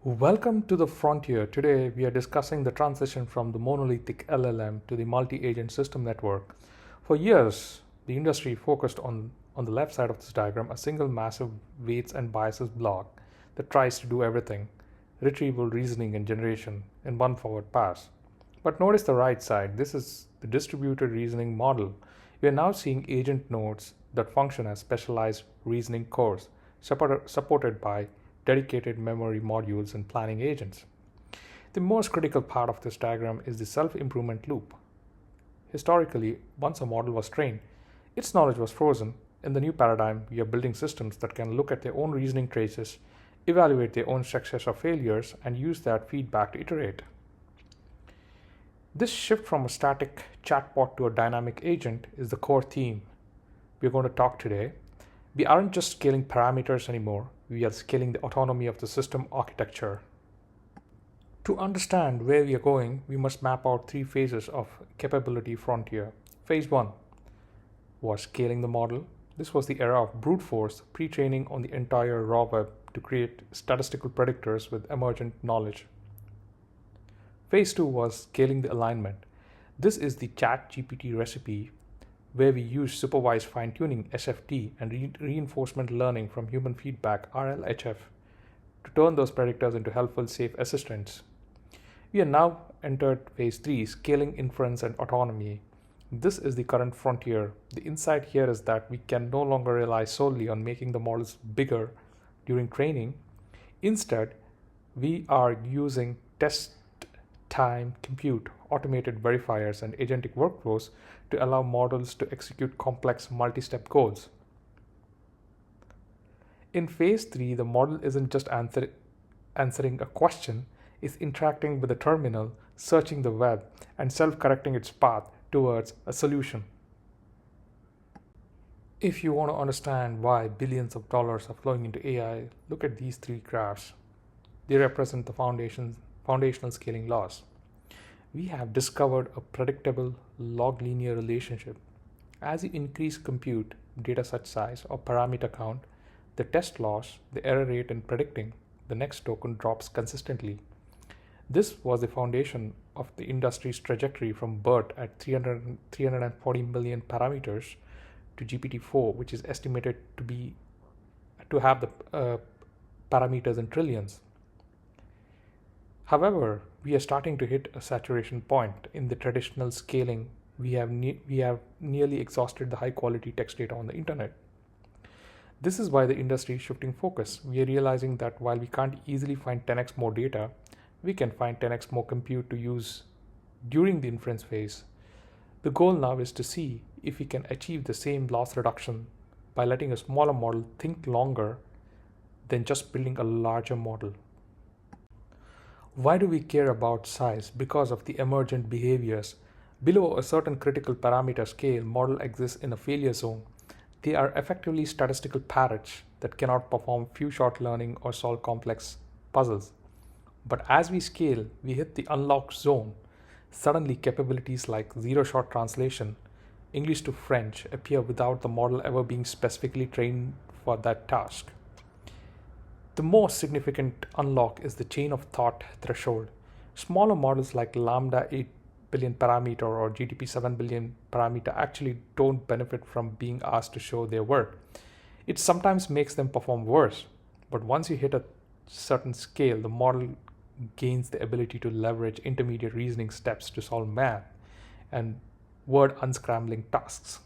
Welcome to the frontier. Today we are discussing the transition from the monolithic LLM to the multi-agent system network. For years, the industry focused on the left side of this diagram, a single massive weights and biases block that tries to do everything, retrieval, reasoning, and generation in one forward pass. But notice the right side. This is the distributed reasoning model. We are now seeing agent nodes that function as specialized reasoning cores, supported by dedicated memory modules and planning agents. The most critical part of this diagram is the self-improvement loop. Historically, once a model was trained, its knowledge was frozen. In the new paradigm, we are building systems that can look at their own reasoning traces, evaluate their own success or failures, and use that feedback to iterate. This shift from a static chatbot to a dynamic agent is the core theme we're going to talk today. We aren't just scaling parameters anymore, we are scaling the autonomy of the system architecture. To understand where we are going, we must map out three phases of capability frontier. Phase 1 was scaling the model. This was the era of brute force, pre-training on the entire raw web to create statistical predictors with emergent knowledge. Phase 2 was scaling the alignment. This is the ChatGPT recipe where we use supervised fine-tuning SFT and reinforcement learning from human feedback RLHF to turn those predictors into helpful, safe assistants. We are now entered phase 3, scaling inference and autonomy. This is the current frontier. The insight here is that we can no longer rely solely on making the models bigger during training. Instead, we are using test time compute, automated verifiers, and agentic workflows to allow models to execute complex multi-step goals. In phase 3, the model isn't just answering a question, it's interacting with the terminal, searching the web, and self-correcting its path towards a solution. If you want to understand why billions of dollars are flowing into AI, look at these three graphs. They represent the foundational scaling laws. We have discovered a predictable log linear relationship. As you increase compute, data set size, or parameter count, the test loss, the error rate in predicting the next token drops consistently. This was the foundation of the industry's trajectory from BERT at 340 million parameters to GPT-4, which is estimated to have the parameters in trillions. However, we are starting to hit a saturation point. In the traditional scaling, we have nearly exhausted the high-quality text data on the internet. This is why the industry is shifting focus. We are realizing that while we can't easily find 10x more data, we can find 10x more compute to use during the inference phase. The goal now is to see if we can achieve the same loss reduction by letting a smaller model think longer than just building a larger model. Why do we care about size? Because of the emergent behaviors. Below a certain critical parameter scale, model exists in a failure zone. They are effectively statistical parrots that cannot perform few-shot learning or solve complex puzzles. But as we scale, we hit the unlock zone. Suddenly, capabilities like zero-shot translation, English to French, appear without the model ever being specifically trained for that task. The most significant unlock is the chain of thought threshold. Smaller models like Lambda 8 billion parameter or GTP 7 billion parameter actually don't benefit from being asked to show their work. It sometimes makes them perform worse, but once you hit a certain scale, the model gains the ability to leverage intermediate reasoning steps to solve math and word unscrambling tasks.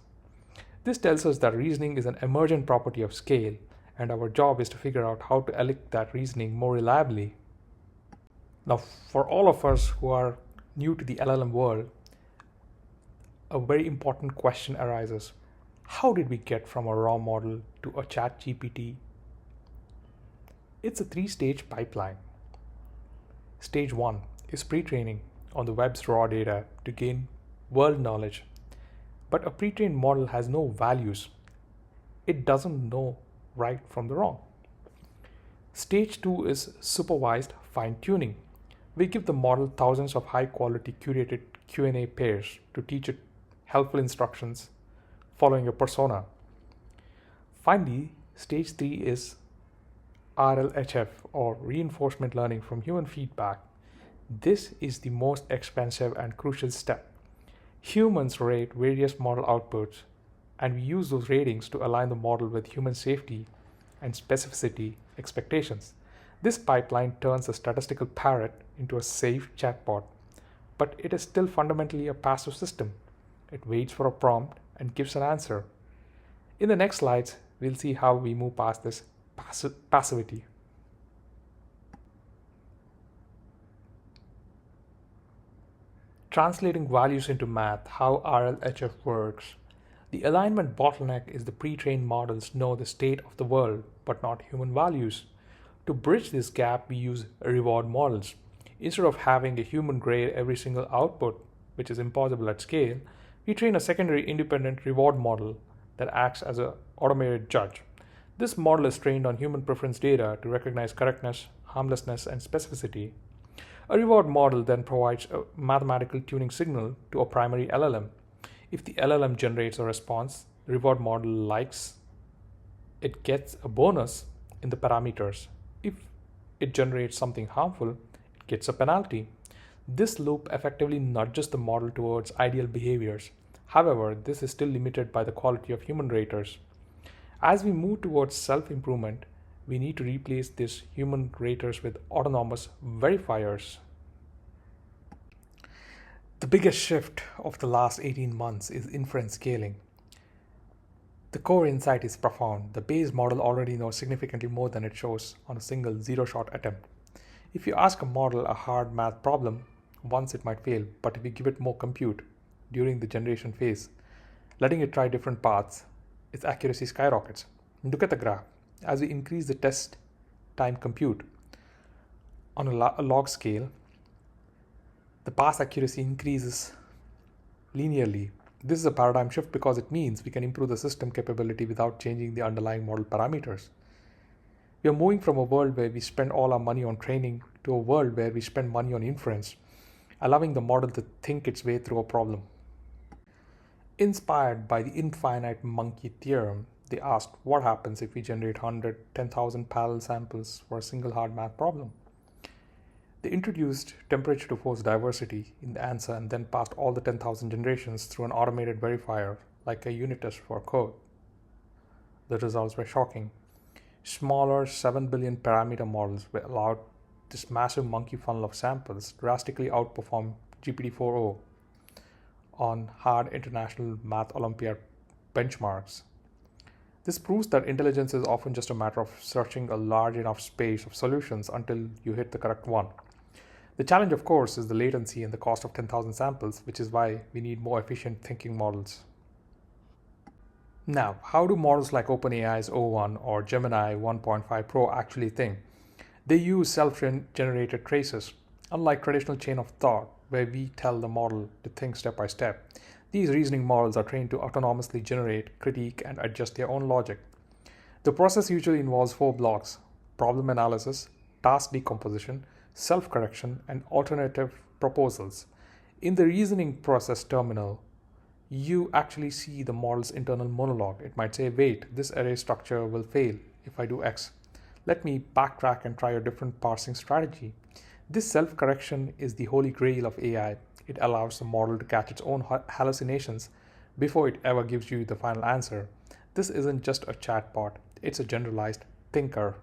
This tells us that reasoning is an emergent property of scale, and our job is to figure out how to elect that reasoning more reliably. Now, for all of us who are new to the LLM world, a very important question arises. How did we get from a raw model to a ChatGPT? It's a three-stage pipeline. Stage 1 is pre-training on the web's raw data to gain world knowledge. But a pre-trained model has no values. It doesn't know right from the wrong. Stage 2 is supervised fine-tuning. We give the model thousands of high-quality curated Q&A pairs to teach it helpful instructions following a persona. Finally, stage 3 is RLHF, or reinforcement learning from human feedback. This is the most expensive and crucial step. Humans rate various model outputs, and we use those ratings to align the model with human safety and specificity expectations. This pipeline turns a statistical parrot into a safe chatbot, but it is still fundamentally a passive system. It waits for a prompt and gives an answer. In the next slides, we'll see how we move past this passivity. Translating values into math, how RLHF works. The alignment bottleneck is the pre-trained models know the state of the world, but not human values. To bridge this gap, we use reward models. Instead of having a human grade every single output, which is impossible at scale, we train a secondary independent reward model that acts as an automated judge. This model is trained on human preference data to recognize correctness, harmlessness, and specificity. A reward model then provides a mathematical tuning signal to a primary LLM. If the LLM generates a response the reward model likes, it gets a bonus in the parameters. If it generates something harmful, it gets a penalty. This loop effectively nudges the model towards ideal behaviors. However, this is still limited by the quality of human raters. As we move towards self-improvement, we need to replace these human raters with autonomous verifiers. The biggest shift of the last 18 months is inference scaling. The core insight is profound. The base model already knows significantly more than it shows on a single zero-shot attempt. If you ask a model a hard math problem, once it might fail, but if you give it more compute during the generation phase, letting it try different paths, its accuracy skyrockets. Look at the graph. As we increase the test time compute on a log scale, the pass accuracy increases linearly. This is a paradigm shift because it means we can improve the system capability without changing the underlying model parameters. We are moving from a world where we spend all our money on training to a world where we spend money on inference, allowing the model to think its way through a problem. Inspired by the infinite monkey theorem, they asked what happens if we generate 10,000 parallel samples for a single hard math problem. They introduced temperature to force diversity in the answer and then passed all the 10,000 generations through an automated verifier like a unit test for code. The results were shocking. Smaller 7 billion parameter models were allowed this massive monkey funnel of samples drastically outperform GPT-4o on hard international math Olympiad benchmarks. This proves that intelligence is often just a matter of searching a large enough space of solutions until you hit the correct one. The challenge, of course, is the latency and the cost of 10,000 samples, which is why we need more efficient thinking models. Now, how do models like OpenAI's O1 or Gemini 1.5 Pro actually think? They use self-generated traces. Unlike traditional chain of thought, where we tell the model to think step by step, these reasoning models are trained to autonomously generate, critique, and adjust their own logic. The process usually involves 4 blocks: problem analysis, task decomposition, self-correction, and alternative proposals. In the reasoning process terminal, you actually see the model's internal monologue. It might say, wait, this array structure will fail if I do X. Let me backtrack and try a different parsing strategy. This self-correction is the holy grail of AI. It allows the model to catch its own hallucinations before it ever gives you the final answer. This isn't just a chatbot, it's a generalized thinker.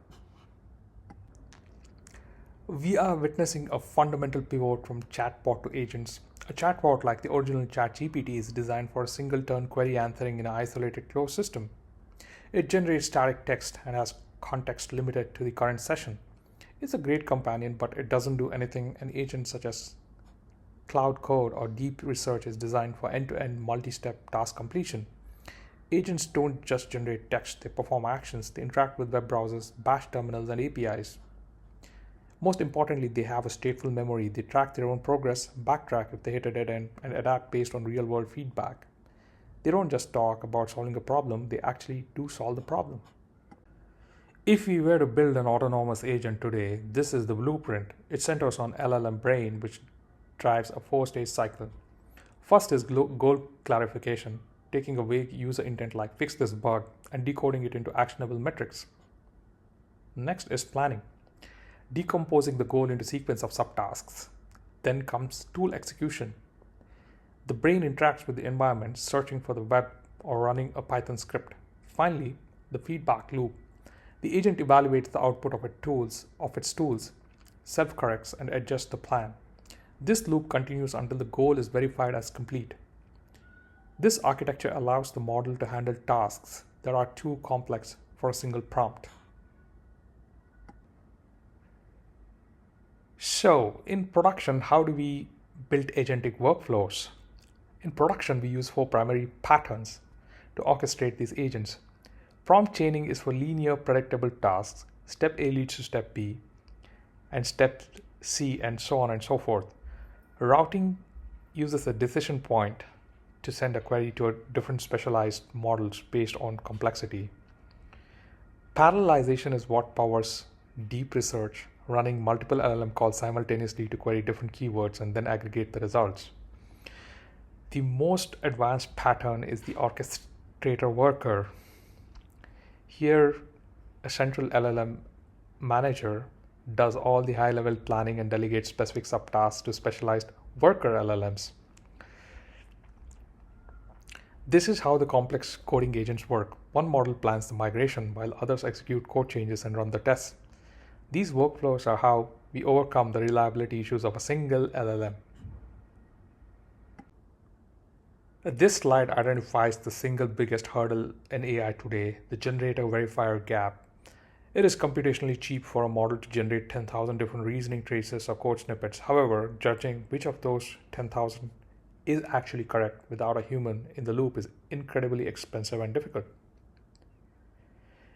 We are witnessing a fundamental pivot from chatbot to agents. A chatbot like the original ChatGPT is designed for a single-turn query answering in an isolated closed system. It generates static text and has context limited to the current session. It's a great companion, but it doesn't do anything an agent such as Cloud Code or deep research is designed for end-to-end multi-step task completion. Agents don't just generate text, they perform actions, they interact with web browsers, bash terminals, and APIs. Most importantly, they have a stateful memory. They track their own progress, backtrack if they hit a dead end, and adapt based on real-world feedback. They don't just talk about solving a problem, they actually do solve the problem. If we were to build an autonomous agent today, this is the blueprint. It centers on LLM brain, which drives a 4-stage cycle. First is goal clarification, taking a vague user intent like fix this bug and decoding it into actionable metrics. Next is planning, decomposing the goal into sequence of subtasks. Then comes tool execution. The brain interacts with the environment, searching for the web or running a Python script. Finally, the feedback loop. The agent evaluates the output of its tools, self-corrects and adjusts the plan. This loop continues until the goal is verified as complete. This architecture allows the model to handle tasks that are too complex for a single prompt. So, in production, how do we build agentic workflows? In production, we use 4 primary patterns to orchestrate these agents. Prompt chaining is for linear, predictable tasks. Step A leads to step B, and step C, and so on and so forth. Routing uses a decision point to send a query to a different specialized models based on complexity. Parallelization is what powers deep research, running multiple LLM calls simultaneously to query different keywords and then aggregate the results. The most advanced pattern is the orchestrator worker. Here, a central LLM manager does all the high-level planning and delegates specific subtasks to specialized worker LLMs. This is how the complex coding agents work. One model plans the migration while others execute code changes and run the tests. These workflows are how we overcome the reliability issues of a single LLM. This slide identifies the single biggest hurdle in AI today, the generator-verifier gap. It is computationally cheap for a model to generate 10,000 different reasoning traces or code snippets. However, judging which of those 10,000 is actually correct without a human in the loop is incredibly expensive and difficult.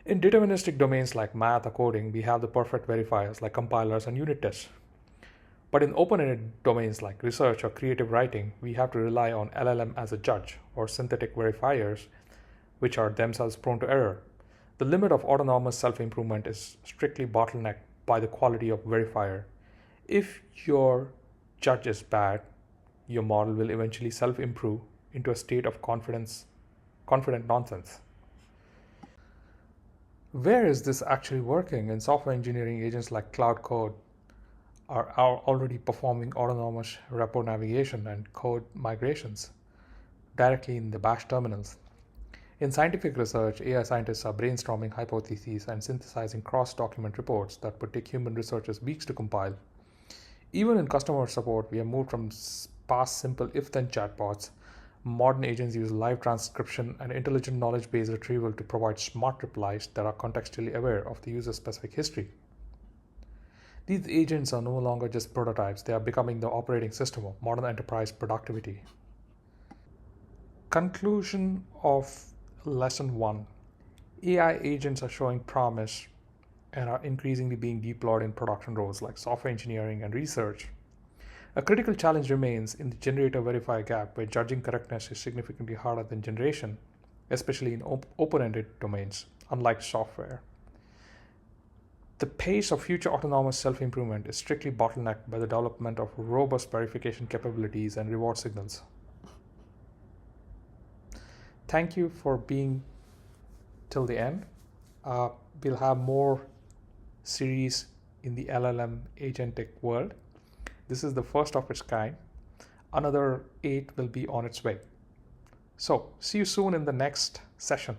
In deterministic domains like math or coding, we have the perfect verifiers like compilers and unit tests. But in open-ended domains like research or creative writing, we have to rely on LLM as a judge or synthetic verifiers, which are themselves prone to error. The limit of autonomous self-improvement is strictly bottlenecked by the quality of verifier. If your judge is bad, your model will eventually self-improve into a state of confident nonsense. Where is this actually working? In software engineering, agents like Cloud Code are already performing autonomous repo navigation and code migrations directly in the bash terminals. In scientific research, AI scientists are brainstorming hypotheses and synthesizing cross-document reports that would take human researchers weeks to compile. Even in customer support, we have moved from past simple if-then chatbots. Modern agents use live transcription and intelligent knowledge-based retrieval to provide smart replies that are contextually aware of the user's specific history. These agents are no longer just prototypes, they are becoming the operating system of modern enterprise productivity. Conclusion of Lesson 1. AI agents are showing promise and are increasingly being deployed in production roles like software engineering and research. A critical challenge remains in the generator-verifier gap, where judging correctness is significantly harder than generation, especially in open-ended domains, unlike software. The pace of future autonomous self-improvement is strictly bottlenecked by the development of robust verification capabilities and reward signals. Thank you for being till the end. We'll have more series in the LLM agentic world. This is the first of its kind. Another 8 will be on its way. So, see you soon in the next session.